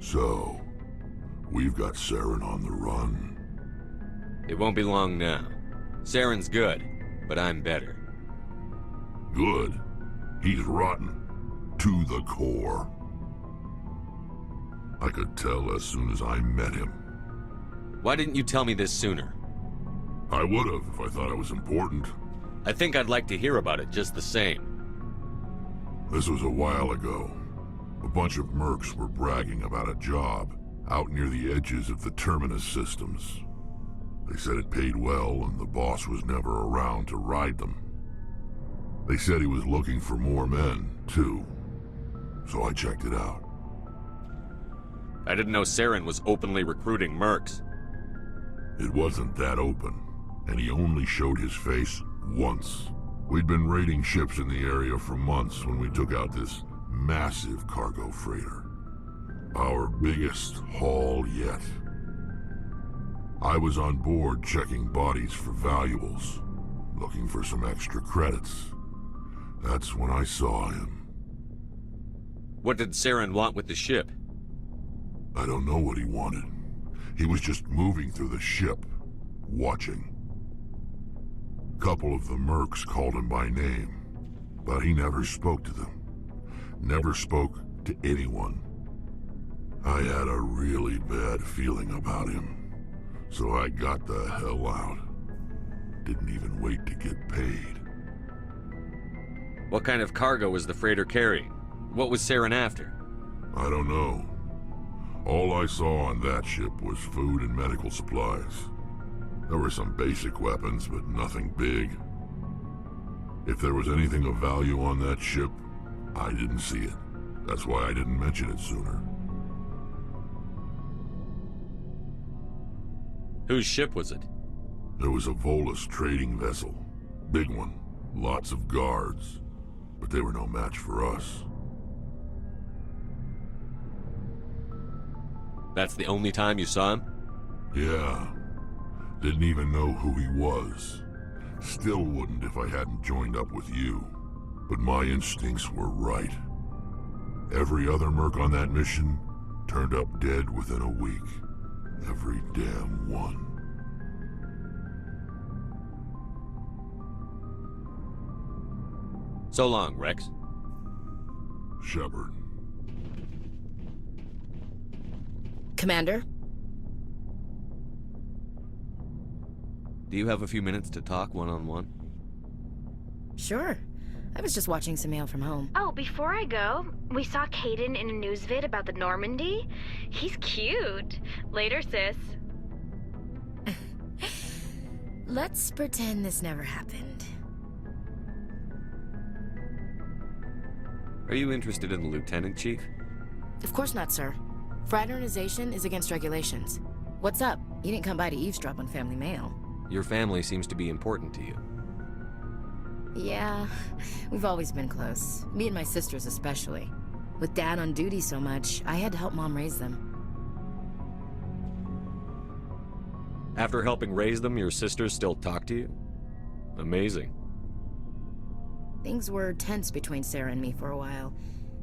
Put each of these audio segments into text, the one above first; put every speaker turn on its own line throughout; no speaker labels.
So, we've got Saren on the run.
It won't be long now. Saren's good, but I'm better.
Good. He's rotten. To the core. I could tell as soon as I met him.
Why didn't you tell me this sooner?
I would've if I thought it was important.
I think I'd like to hear about it just the same.
This was a while ago. A bunch of mercs were bragging about a job out near the edges of the Terminus systems. They said it paid well and the boss was never around to ride them. They said he was looking for more men, too. So I checked it out.
I didn't know Saren was openly recruiting mercs.
It wasn't that open, and he only showed his face once. We'd been raiding ships in the area for months when we took out this massive cargo freighter. Our biggest haul yet. I was on board checking bodies for valuables, looking for some extra credits. That's when I saw him.
What did Saren want with the ship?
I don't know what he wanted. He was just moving through the ship, watching. Couple of the mercs called him by name, but he never spoke to them. Never spoke to anyone. I had a really bad feeling about him, so I got the hell out. Didn't even wait to get paid.
What kind of cargo was the freighter carrying? What was Saren after?
I don't know. All I saw on that ship was food and medical supplies. There were some basic weapons, but nothing big. If there was anything of value on that ship, I didn't see it. That's why I didn't mention it sooner.
Whose ship was it?
There was a Volus trading vessel. Big one. Lots of guards. But they were no match for us.
That's the only time you saw him?
Yeah. Didn't even know who he was. Still wouldn't if I hadn't joined up with you. But my instincts were right. Every other merc on that mission turned up dead within a week. Every damn one.
So long, Rex.
Shepard.
Commander?
Do you have a few minutes to talk one-on-one?
Sure. I was just watching some mail from home.
Oh, before I go, we saw Kaidan in a news vid about the Normandy. He's cute. Later, sis.
Let's pretend this never happened.
Are you interested in the Lieutenant Chief?
Of course not, sir. Fraternization is against regulations. What's up? You didn't come by to eavesdrop on family mail.
Your family seems to be important to you.
Yeah, we've always been close. Me and my sisters especially. With Dad on duty so much, I had to help Mom raise them.
After helping raise them, your sisters still talk to you? Amazing.
Things were tense between Sarah and me for a while.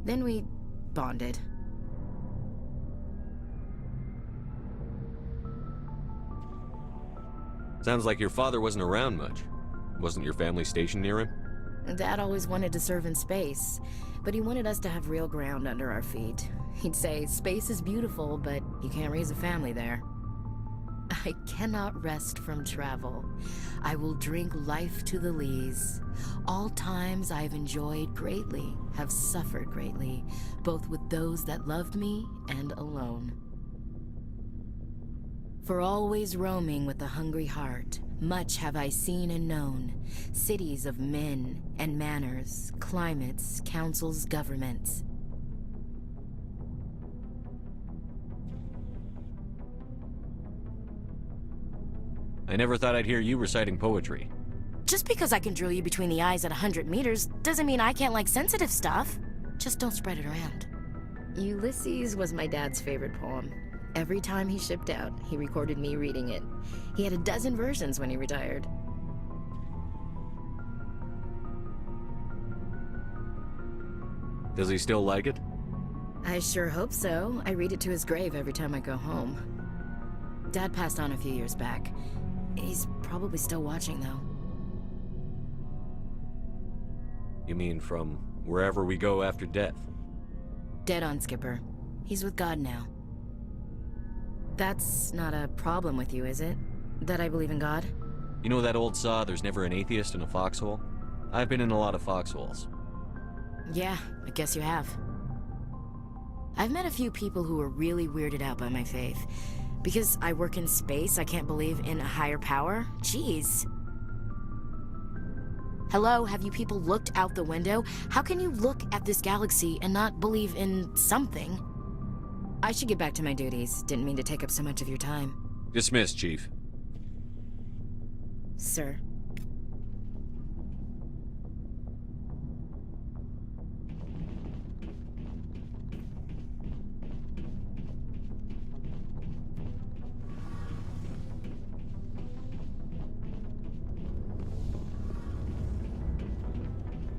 Then we bonded.
Sounds like your father wasn't around much. Wasn't your family stationed near him?
Dad always wanted to serve in space, but he wanted us to have real ground under our feet. He'd say, space is beautiful, but you can't raise a family there. I cannot rest from travel. I will drink life to the lees. All times I have enjoyed greatly, have suffered greatly, both with those that loved me and alone. For always roaming with a hungry heart, much have I seen and known, cities of men and manners, climates, councils, governments.
I never thought I'd hear you reciting poetry.
Just because I can drill you between the eyes at 100 meters doesn't mean I can't like sensitive stuff. Just don't spread it around. Ulysses was my dad's favorite poem. Every time he shipped out, he recorded me reading it. He had a dozen versions when he retired.
Does he still like it?
I sure hope so. I read it to his grave every time I go home. Dad passed on a few years back. He's probably still watching, though.
You mean from wherever we go after death?
Dead on, Skipper. He's with God now. That's not a problem with you, is it? That I believe in God?
You know that old saw, there's never an atheist in a foxhole? I've been in a lot of foxholes.
Yeah, I guess you have. I've met a few people who were really weirded out by my faith. Because I work in space, I can't believe in a higher power? Jeez. Hello, have you people looked out the window? How can you look at this galaxy and not believe in something? I should get back to my duties. Didn't mean to take up so much of your time.
Dismissed, Chief.
Sir.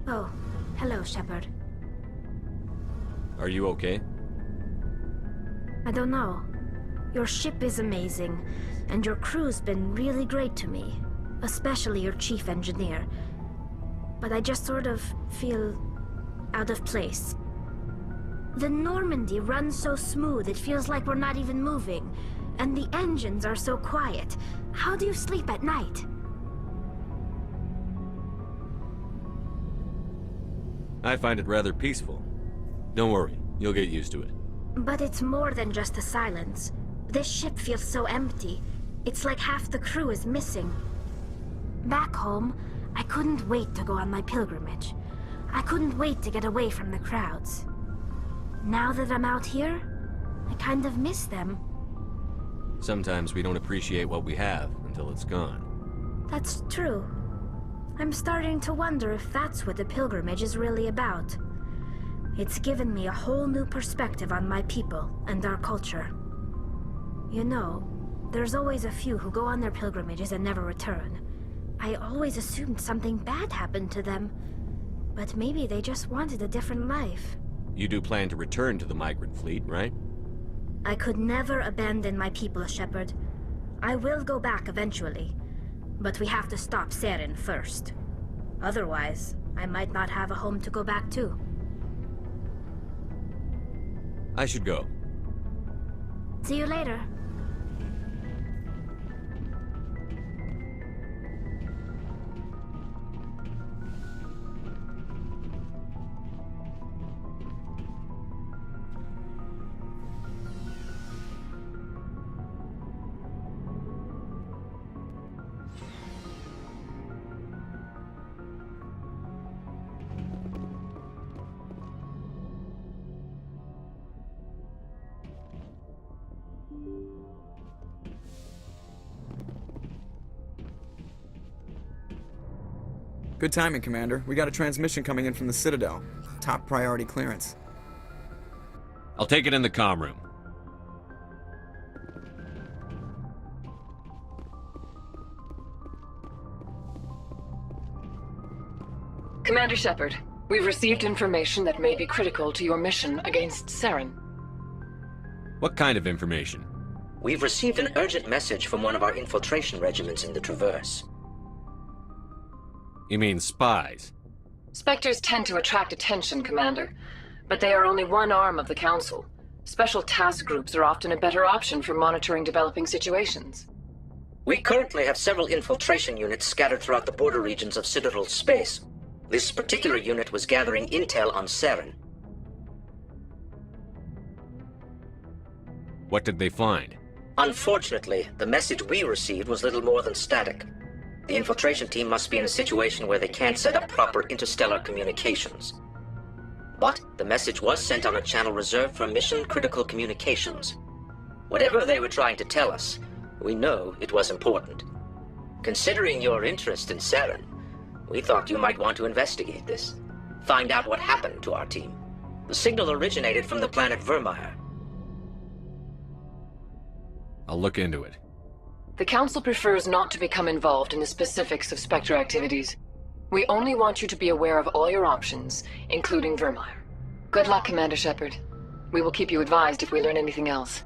Oh, hello, Shepard.
Are you okay?
I don't know. Your ship is amazing, and your crew's been really great to me. Especially your chief engineer. But I just sort of feel out of place. The Normandy runs so smooth it feels like we're not even moving. And the engines are so quiet. How do you sleep at night?
I find it rather peaceful. Don't worry, you'll get used to it.
But it's more than just the silence. This ship feels so empty. It's like half the crew is missing. Back home, I couldn't wait to go on my pilgrimage. I couldn't wait to get away from the crowds. Now that I'm out here, I kind of miss them.
Sometimes we don't appreciate what we have until it's gone.
That's true. I'm starting to wonder if that's what the pilgrimage is really about. It's given me a whole new perspective on my people and our culture. You know, there's always a few who go on their pilgrimages and never return. I always assumed something bad happened to them, but maybe they just wanted a different life.
You do plan to return to the migrant fleet, right?
I could never abandon my people, Shepard. I will go back eventually, but we have to stop Saren first. Otherwise, I might not have a home to go back to.
I should go.
See you later.
Good timing, Commander. We got a transmission coming in from the Citadel. Top priority clearance.
I'll take it in the comm room.
Commander Shepard, we've received information that may be critical to your mission against Saren.
What kind of information?
We've received an urgent message from one of our infiltration regiments in the Traverse.
You mean spies?
Spectres tend to attract attention, Commander, but they are only one arm of the Council. Special task groups are often a better option for monitoring developing situations.
We currently have several infiltration units scattered throughout the border regions of Citadel space. This particular unit was gathering intel on Saren.
What did they find?
Unfortunately, the message we received was little more than static. The infiltration team must be in a situation where they can't set up proper interstellar communications. But the message was sent on a channel reserved for mission-critical communications. Whatever they were trying to tell us, we know it was important. Considering your interest in Saren, we thought you might want to investigate this. Find out what happened to our team. The signal originated from the planet Vermeer.
I'll look into it.
The Council prefers not to become involved in the specifics of Spectre activities. We only want you to be aware of all your options, including Vermeer. Good luck, Commander Shepard. We will keep you advised if we learn anything else.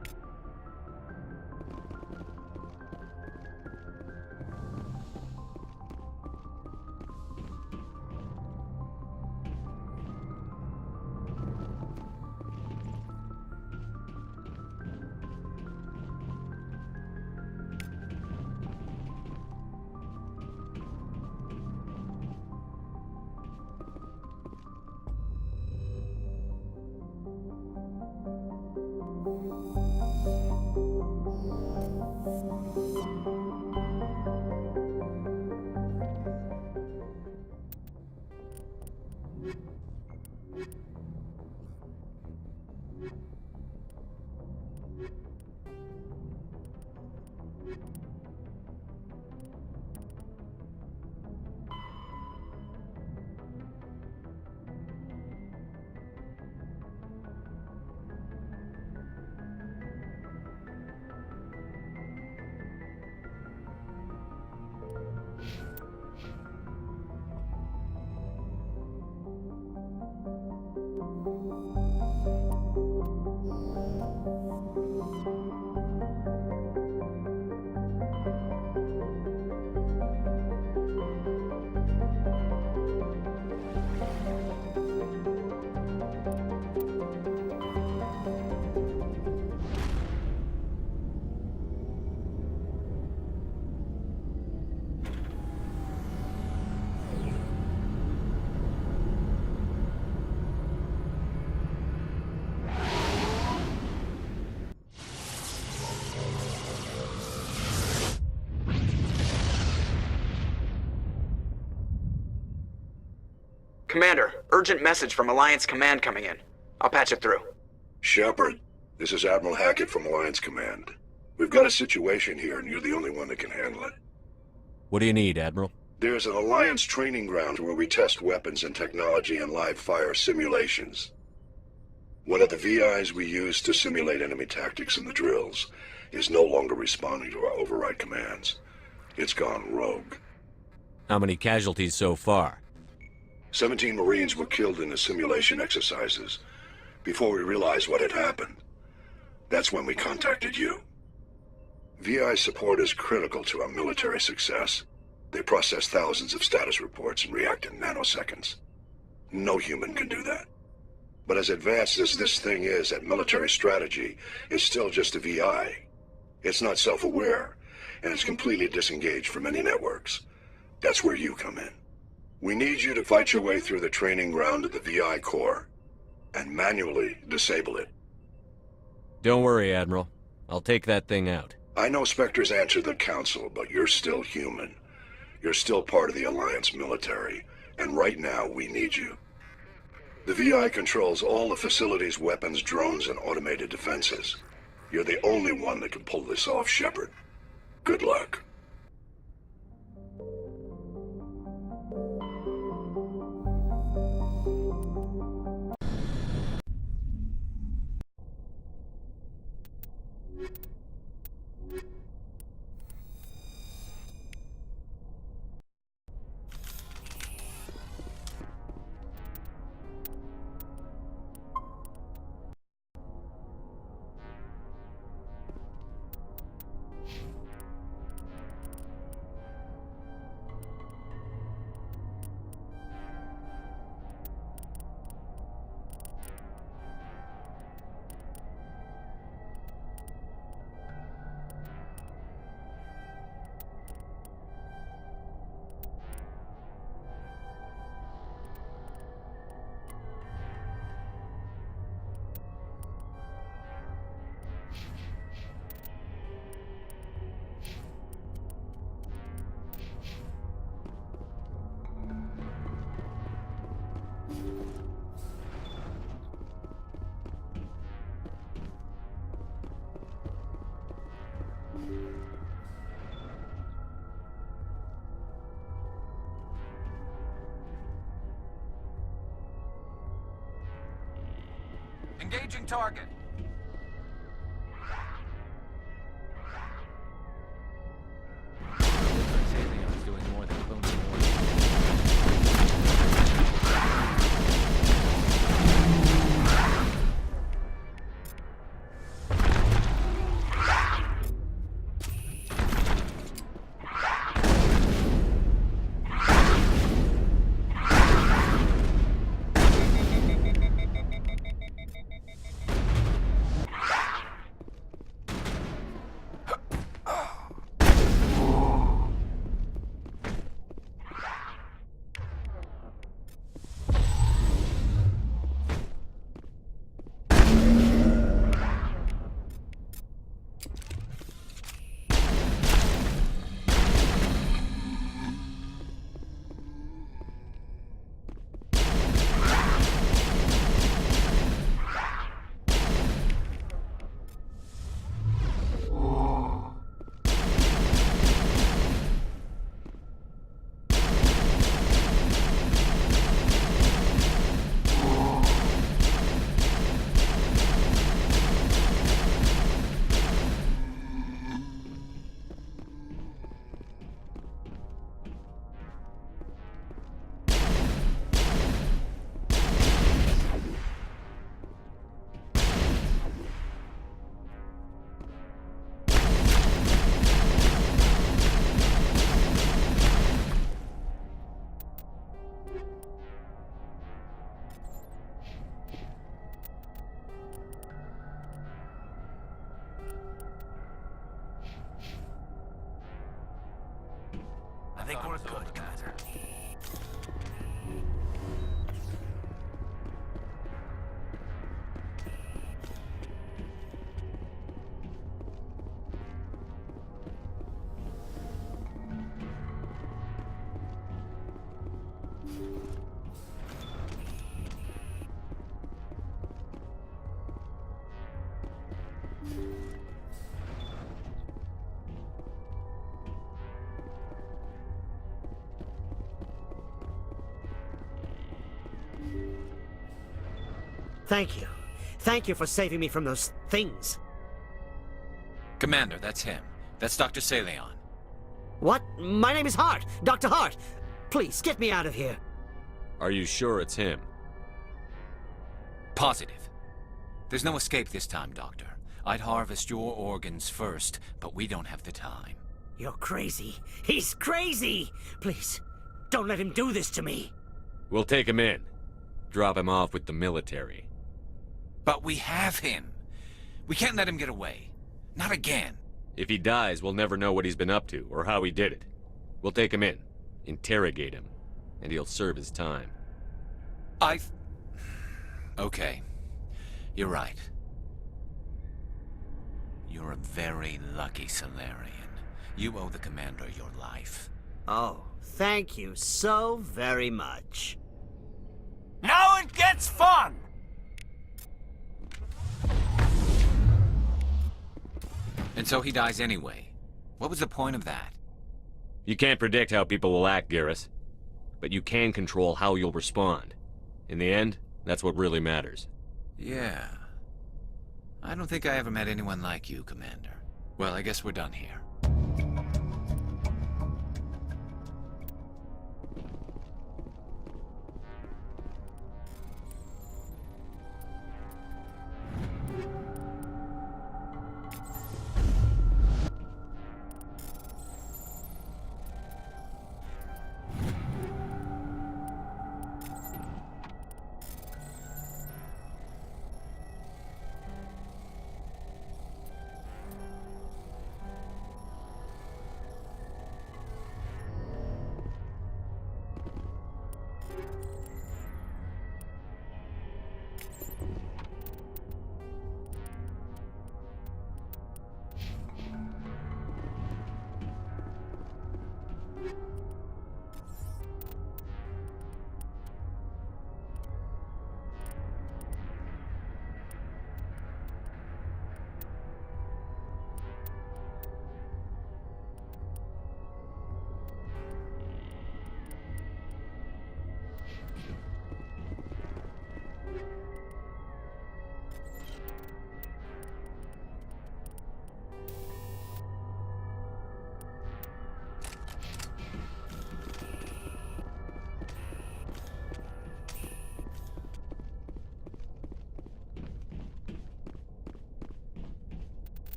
Commander, urgent message from Alliance Command coming in. I'll patch it through.
Shepard, this is Admiral Hackett from Alliance Command. We've got a situation here, and you're the only one that can handle it.
What do you need, Admiral?
There's an Alliance training ground where we test weapons and technology in live fire simulations. One of the VIs we use to simulate enemy tactics in the drills is no longer responding to our override commands. It's gone rogue.
How many casualties so far?
17 Marines were killed in the simulation exercises before we realized what had happened. That's when we contacted you. VI support is critical to our military success. They process thousands of status reports and react in nanoseconds. No human can do that. But as advanced as this thing is at military strategy, it's still just a VI. It's not self-aware, and it's completely disengaged from any networks. That's where you come in. We need you to fight your way through the training ground of the VI core and manually disable it.
Don't worry, Admiral. I'll take that thing out.
I know Spectres answer the Council, but you're still human. You're still part of the Alliance military, and right now we need you. The VI controls all the facility's weapons, drones, and automated defenses. You're the only one that can pull this off, Shepard. Good luck.
Engaging target. I think we're good, Commander.
Thank you. Thank you for saving me from those things.
Commander, that's him. That's Dr. Saleon.
What? My name is Hart. Dr. Hart. Please, get me out of here.
Are you sure it's him?
Positive. There's no escape this time, Doctor. I'd harvest your organs first, but we don't have the time.
You're crazy. He's crazy! Please, don't let him do this to me.
We'll take him in. Drop him off with the military.
But we have him. We can't let him get away. Not again.
If he dies, we'll never know what he's been up to, or how he did it. We'll take him in, interrogate him, and he'll serve his time.
Okay. You're right. You're a very lucky Salarian. You owe the Commander your life.
Oh, thank you so very much.
Now it gets fun! And so he dies anyway. What was the point of that?
You can't predict how people will act, Garrus. But you can control how you'll respond. In the end, that's what really matters.
Yeah. I don't think I ever met anyone like you, Commander. Well, I guess we're done here.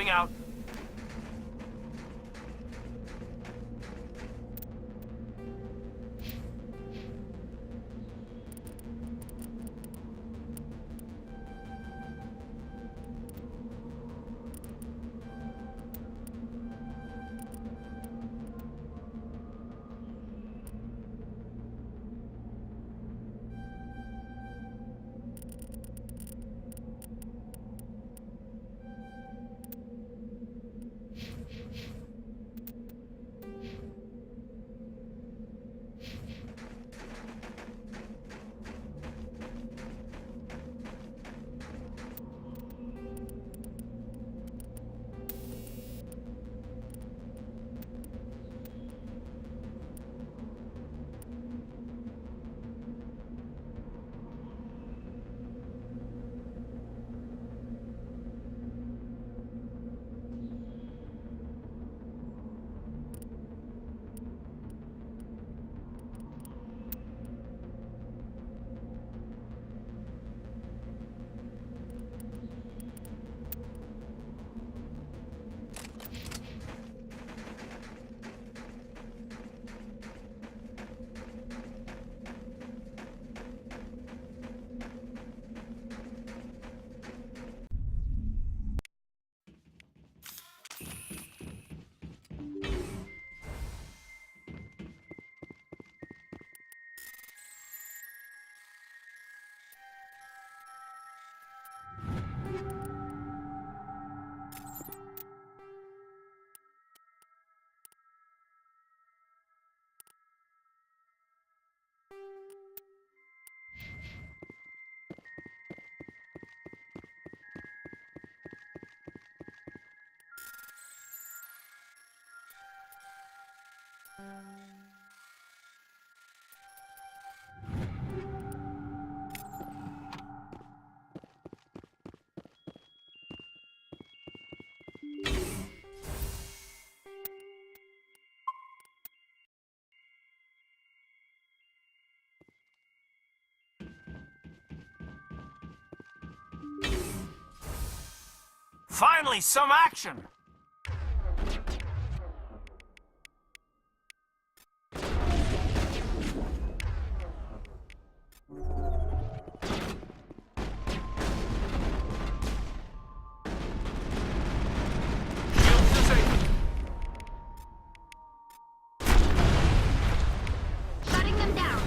Moving out. Finally, some action! Shields disabled.
Shutting them down.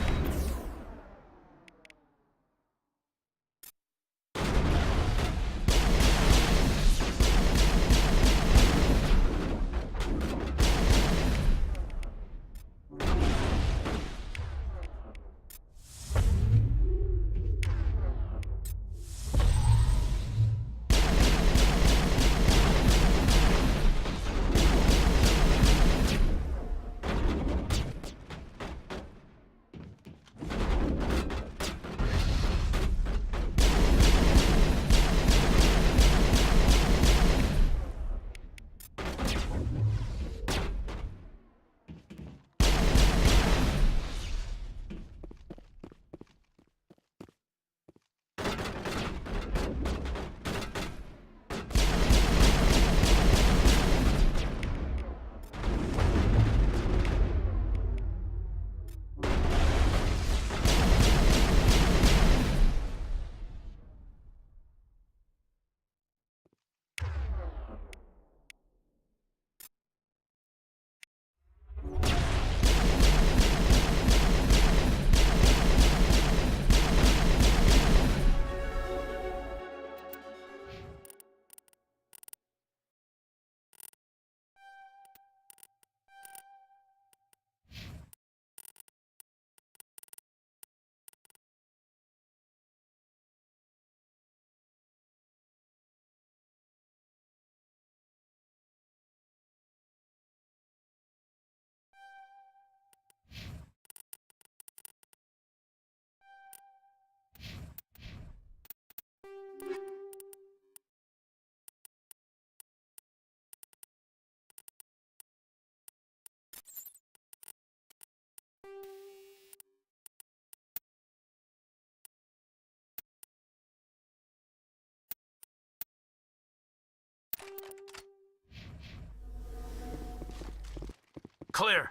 Clear.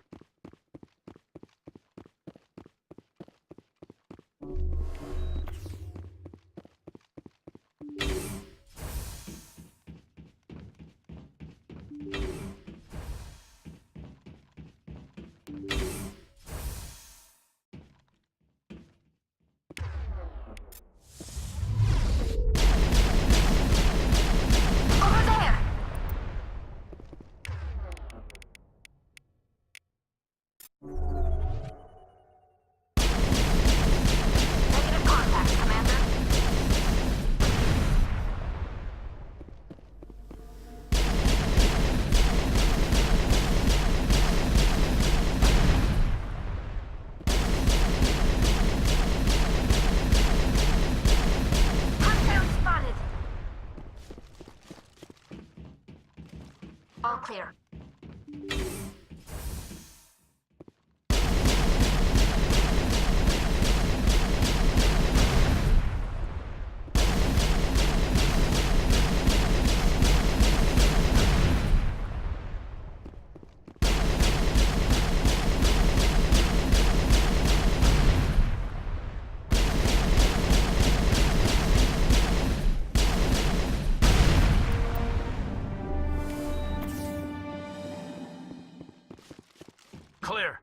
Over there! Negative contact, Commander. Touchdown spotted. All clear.
Clear.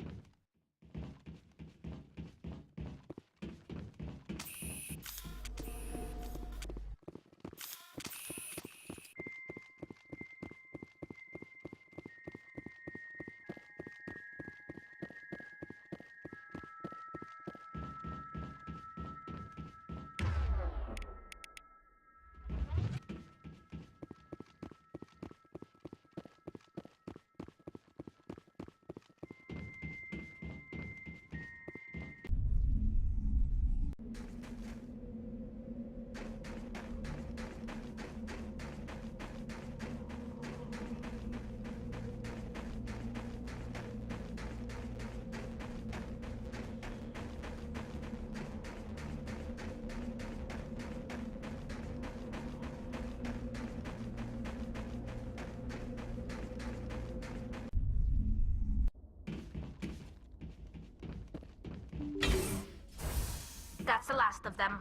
That's the last of them.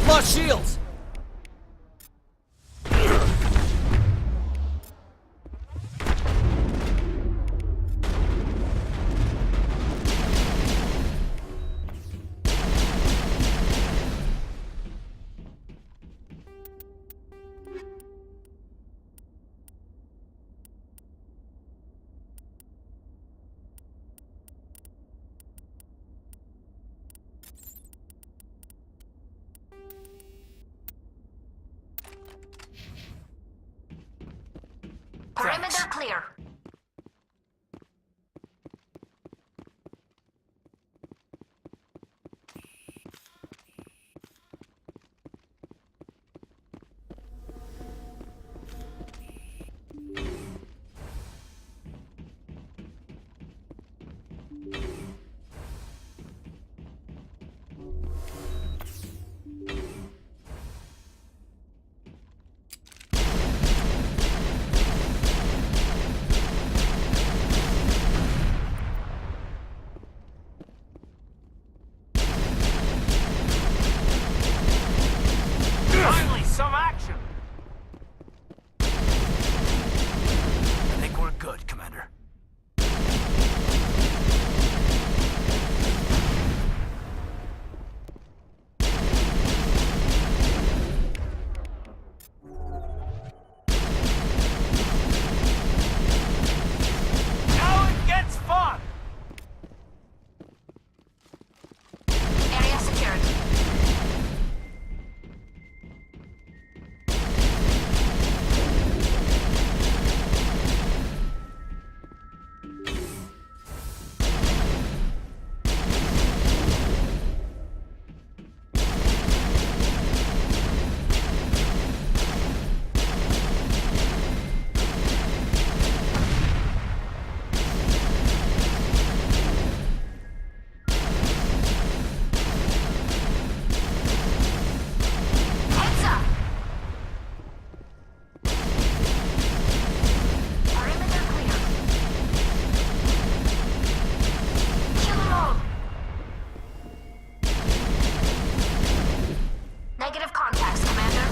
Lost shields!
Thanks.
Perimeter clear.
Finally, some action! I think we're good, Commander. Now it gets fun!
Area secured. Heads up. Perimeter clear. Kill them all. Negative contacts, Commander.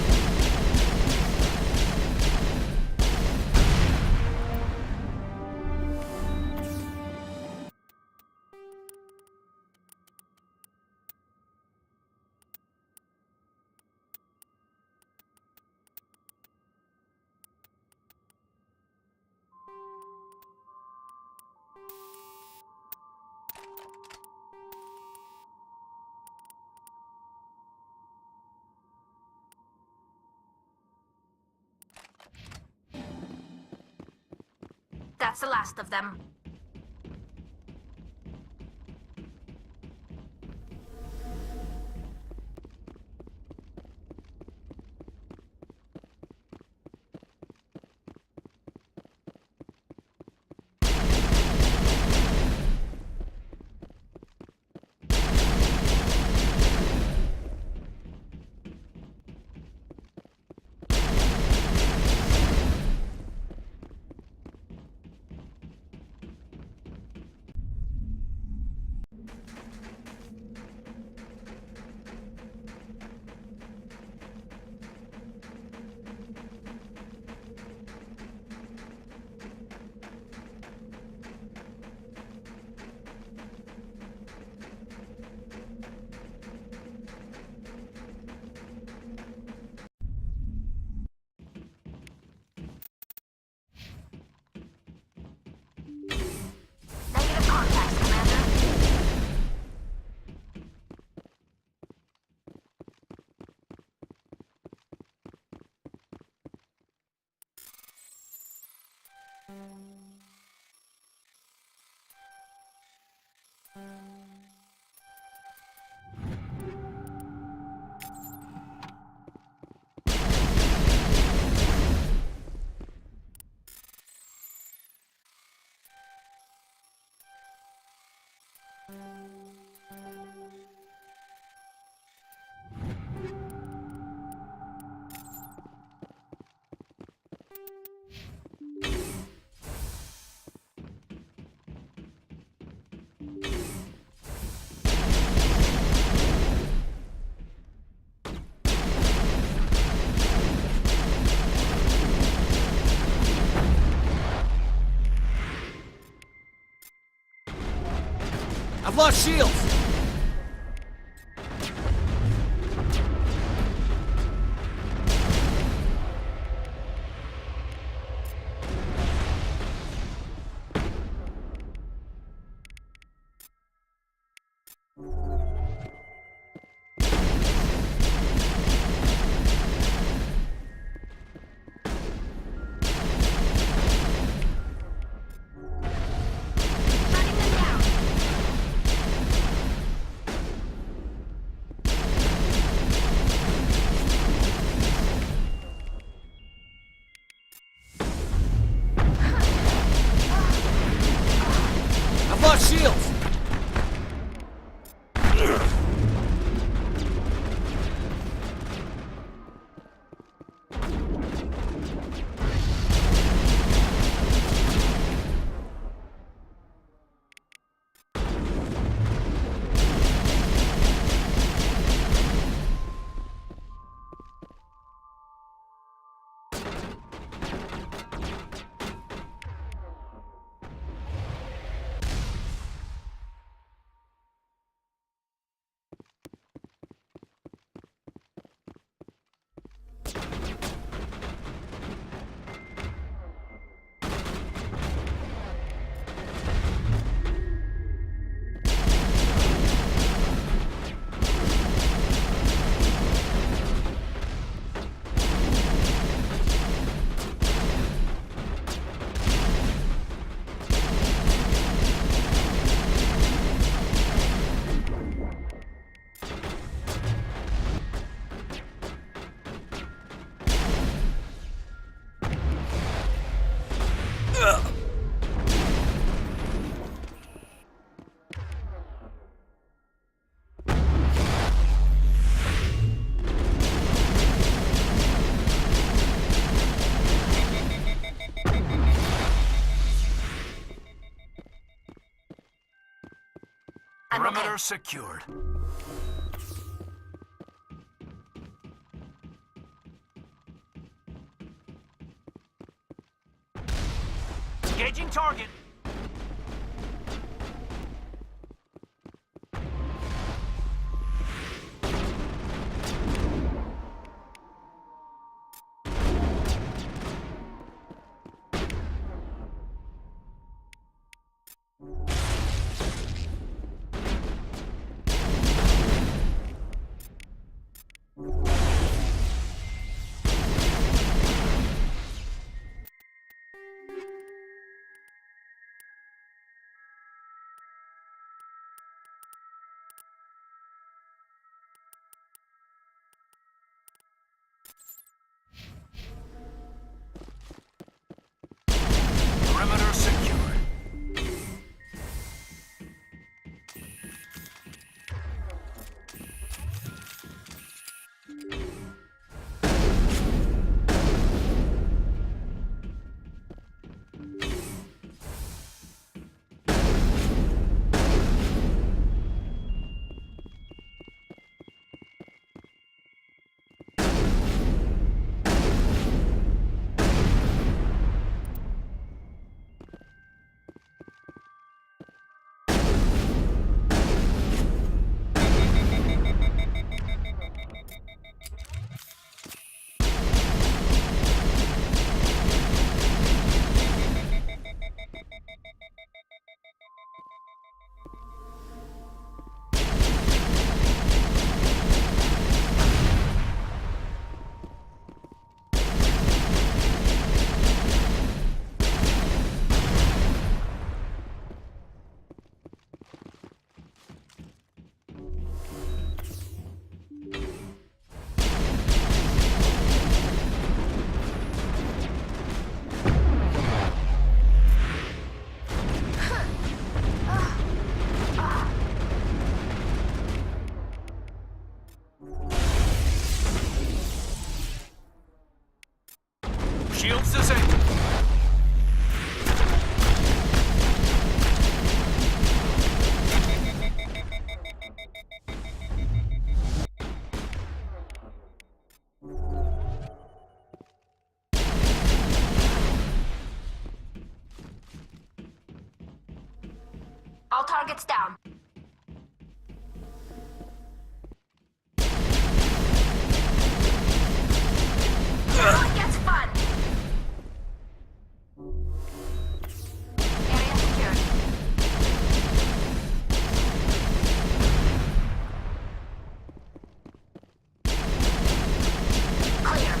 That's the last of them. Negative contacts, Commander.
I've lost shields! lost shields!
Perimeter secured. Engaging target. Perimeter secured. Shields disabled.
All targets down. Now it gets fun. Area secured. Clear.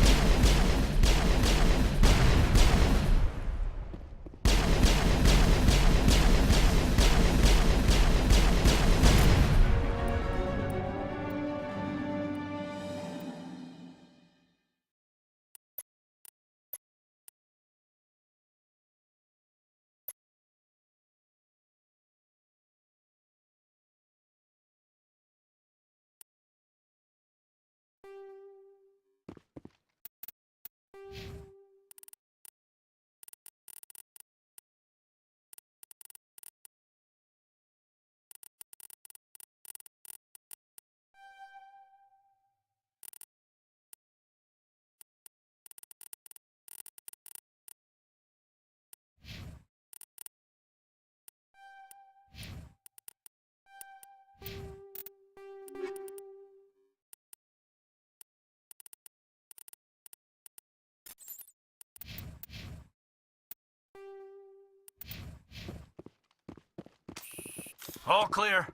All clear.